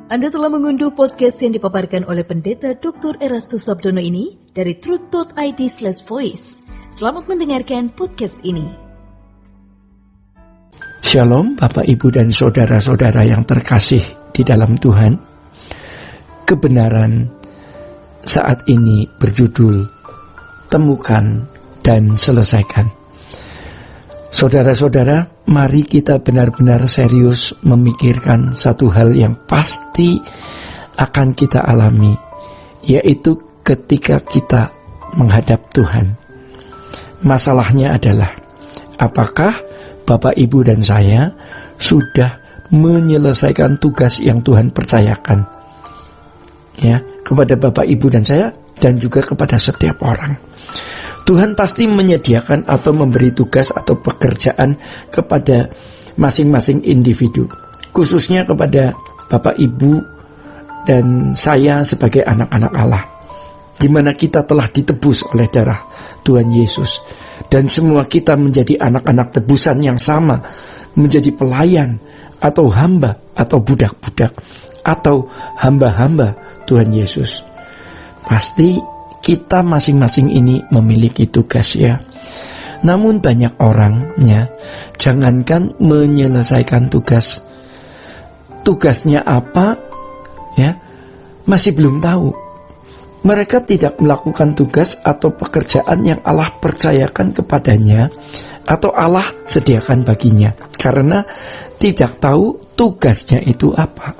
Anda telah mengunduh podcast yang dipaparkan oleh Pendeta Dr. Erastus Sabdono ini dari truth.id/voice. Selamat mendengarkan podcast ini. Shalom Bapak Ibu dan Saudara-saudara yang terkasih di dalam Tuhan. Kebenaran saat ini berjudul Temukan dan Selesaikan. Saudara-saudara, mari kita benar-benar serius memikirkan satu hal yang pasti akan kita alami, yaitu ketika kita menghadap Tuhan. Masalahnya adalah, apakah Bapak, Ibu, dan saya sudah menyelesaikan tugas yang Tuhan percayakan, ya, kepada Bapak, Ibu, dan saya, dan juga kepada setiap orang. Tuhan pasti menyediakan atau memberi tugas atau pekerjaan kepada masing-masing individu, khususnya kepada Bapak, Ibu, dan saya sebagai anak-anak Allah, di mana kita telah ditebus oleh darah Tuhan Yesus, dan semua kita menjadi anak-anak tebusan yang sama, menjadi pelayan atau hamba atau budak-budak atau hamba-hamba Tuhan Yesus. Pasti kita masing-masing ini memiliki tugas, ya. Namun banyak orang, ya, jangankan menyelesaikan tugas, tugasnya apa, ya, masih belum tahu. Mereka tidak melakukan tugas atau pekerjaan yang Allah percayakan kepadanya atau Allah sediakan baginya, karena tidak tahu tugasnya itu apa.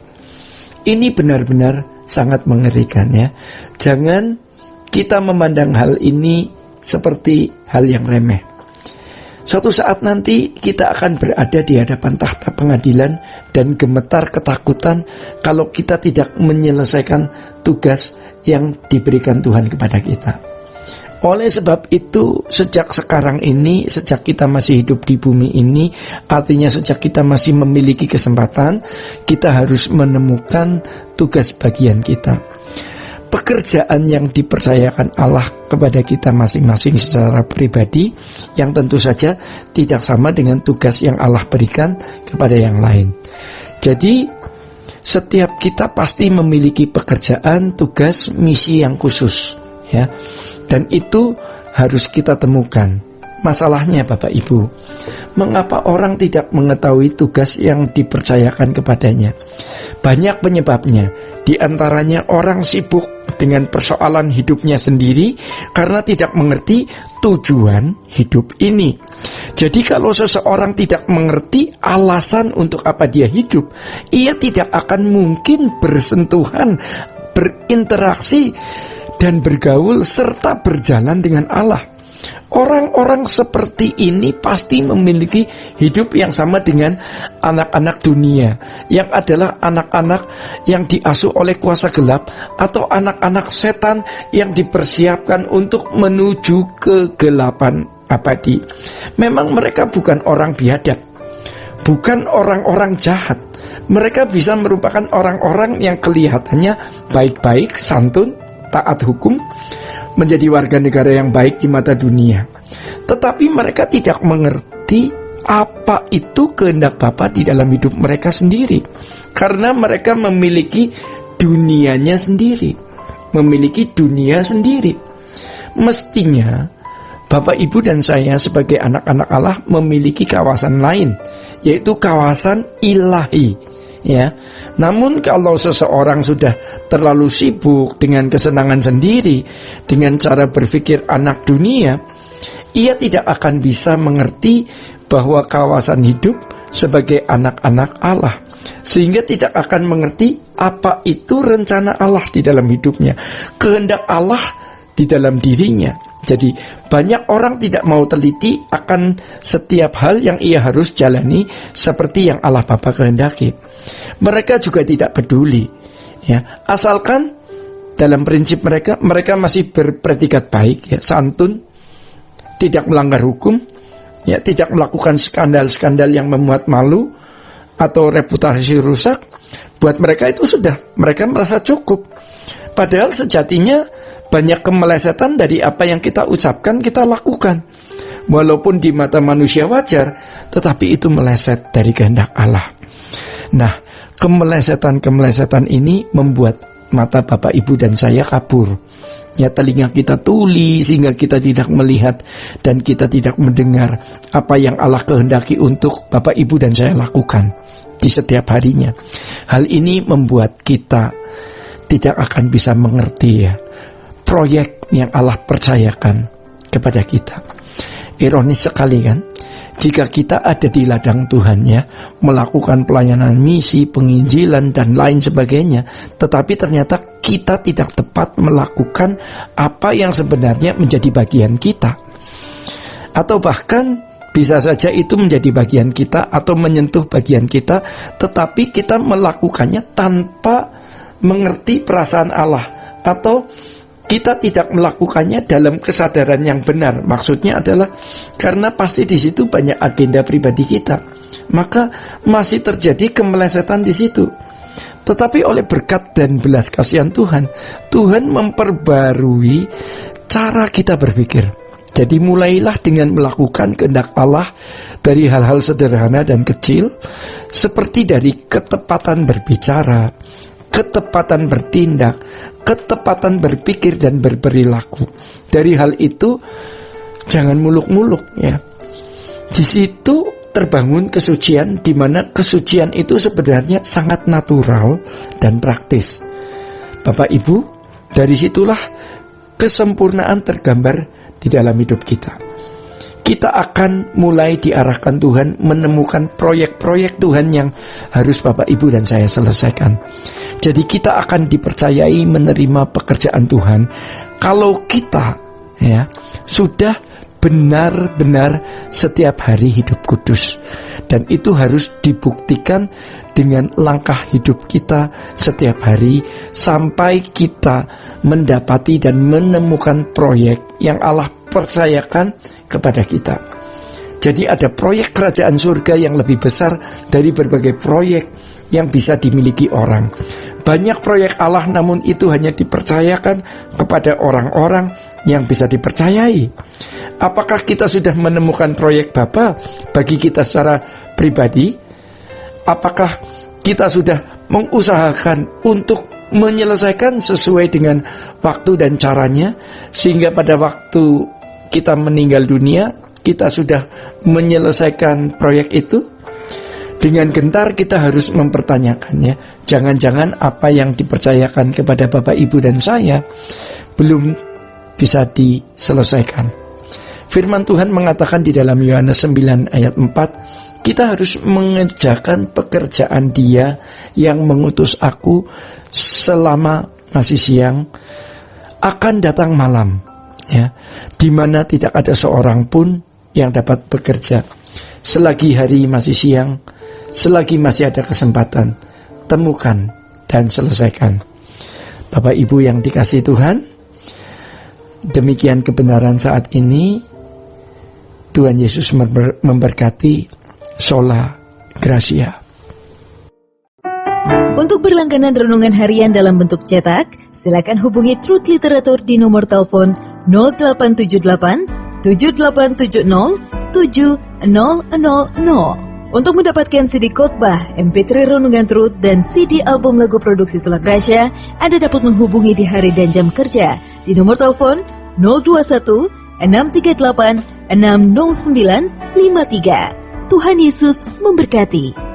Ini benar-benar sangat mengerikan, ya. Jangan kita memandang hal ini seperti hal yang remeh. Suatu saat nanti kita akan berada di hadapan tahta pengadilan dan gemetar ketakutan kalau kita tidak menyelesaikan tugas yang diberikan Tuhan kepada kita. Oleh sebab itu, sejak sekarang ini, sejak kita masih hidup di bumi ini, artinya sejak kita masih memiliki kesempatan, kita harus menemukan tugas bagian kita. Pekerjaan yang dipercayakan Allah kepada kita masing-masing secara pribadi, yang tentu saja tidak sama dengan tugas yang Allah berikan kepada yang lain. Jadi setiap kita pasti memiliki pekerjaan, tugas, misi yang khusus, ya. Dan itu harus kita temukan. Masalahnya Bapak Ibu, mengapa orang tidak mengetahui tugas yang dipercayakan kepadanya? Banyak penyebabnya. Di antaranya orang sibuk dengan persoalan hidupnya sendiri karena tidak mengerti tujuan hidup ini. Jadi kalau seseorang tidak mengerti alasan untuk apa dia hidup, ia tidak akan mungkin bersentuhan, berinteraksi, dan bergaul serta berjalan dengan Allah. Orang-orang seperti ini pasti memiliki hidup yang sama dengan anak-anak dunia, yang adalah anak-anak yang diasuh oleh kuasa gelap atau anak-anak setan yang dipersiapkan untuk menuju kegelapan abadi. Memang mereka bukan orang biadab, bukan orang-orang jahat. Mereka bisa merupakan orang-orang yang kelihatannya baik-baik, santun, taat hukum, menjadi warga negara yang baik di mata dunia. Tetapi mereka tidak mengerti apa itu kehendak Bapa di dalam hidup mereka sendiri, karena mereka memiliki dunianya sendiri, memiliki dunia sendiri. Mestinya Bapak, Ibu, dan saya sebagai anak-anak Allah memiliki kawasan lain, yaitu kawasan ilahi, ya. Namun kalau seseorang sudah terlalu sibuk dengan kesenangan sendiri, dengan cara berpikir anak dunia, ia tidak akan bisa mengerti bahwa kawasan hidup sebagai anak-anak Allah, sehingga tidak akan mengerti apa itu rencana Allah di dalam hidupnya, kehendak Allah di dalam dirinya. Jadi banyak orang tidak mau teliti akan setiap hal yang ia harus jalani seperti yang Allah Bapa kehendaki. Mereka juga tidak peduli, ya, asalkan dalam prinsip mereka masih berpredikat baik, ya, santun, tidak melanggar hukum, ya, tidak melakukan skandal-skandal yang memuat malu atau reputasi rusak. Buat mereka itu sudah, mereka merasa cukup. Padahal sejatinya banyak kemelesetan dari apa yang kita ucapkan, kita lakukan. Walaupun di mata manusia wajar, tetapi itu meleset dari kehendak Allah. Nah, kemelesetan-kemelesetan ini membuat mata Bapak Ibu dan saya kabur. Ya, telinga kita tuli sehingga kita tidak melihat dan kita tidak mendengar apa yang Allah kehendaki untuk Bapak Ibu dan saya lakukan di setiap harinya. Hal ini membuat kita tidak akan bisa mengerti ya proyek yang Allah percayakan kepada kita. Ironis sekali kan, jika kita ada di ladang Tuhan ya, melakukan pelayanan misi, penginjilan dan lain sebagainya, tetapi ternyata kita tidak tepat melakukan apa yang sebenarnya menjadi bagian kita. Atau bahkan bisa saja itu menjadi bagian kita atau menyentuh bagian kita, tetapi kita melakukannya tanpa mengerti perasaan Allah, atau kita tidak melakukannya dalam kesadaran yang benar. Maksudnya adalah karena pasti di situ banyak agenda pribadi kita, maka masih terjadi kemelesetan di situ. Tetapi oleh berkat dan belas kasihan Tuhan, Tuhan memperbarui cara kita berpikir. Jadi mulailah dengan melakukan kehendak Allah dari hal-hal sederhana dan kecil, seperti dari ketepatan berbicara, ketepatan bertindak, ketepatan berpikir dan berperilaku. Dari hal itu jangan muluk-muluk ya. Di situ terbangun kesucian, di mana kesucian itu sebenarnya sangat natural dan praktis. Bapak Ibu, dari situlah kesempurnaan tergambar di dalam hidup kita. Kita akan mulai diarahkan Tuhan menemukan proyek-proyek Tuhan yang harus Bapak Ibu dan saya selesaikan. Jadi kita akan dipercayai menerima pekerjaan Tuhan kalau kita ya sudah benar-benar setiap hari hidup kudus. Dan itu harus dibuktikan dengan langkah hidup kita setiap hari sampai kita mendapati dan menemukan proyek yang Allah percayakan kepada kita. Jadi ada proyek kerajaan surga yang lebih besar dari berbagai proyek yang bisa dimiliki orang. Banyak proyek Allah, namun itu hanya dipercayakan kepada orang-orang yang bisa dipercayai. Apakah kita sudah menemukan proyek Bapa bagi kita secara pribadi? Apakah kita sudah mengusahakan untuk menyelesaikan sesuai dengan waktu dan caranya, sehingga pada waktu kita meninggal dunia, kita sudah menyelesaikan proyek itu? Dengan gentar kita harus mempertanyakannya. Jangan-jangan apa yang dipercayakan kepada Bapak, Ibu, dan saya belum bisa diselesaikan. Firman Tuhan mengatakan di dalam Yohanes 9 ayat 4, kita harus mengerjakan pekerjaan Dia yang mengutus aku selama masih siang, akan datang malam, ya, di mana tidak ada seorang pun yang dapat bekerja. Selagi hari masih siang, selagi masih ada kesempatan, temukan dan selesaikan. Bapak Ibu yang dikasihi Tuhan, demikian kebenaran saat ini. Tuhan Yesus memberkati. Sola Gracia. Untuk berlangganan renungan harian dalam bentuk cetak, silakan hubungi Truth Literatur di nomor telepon 0878 7870 7000. Untuk mendapatkan CD khotbah, MP3 renungan Truth, dan CD album lagu produksi Sola Gracia, Anda dapat menghubungi di hari dan jam kerja di nomor telepon 021 638 60953. Tuhan Yesus memberkati.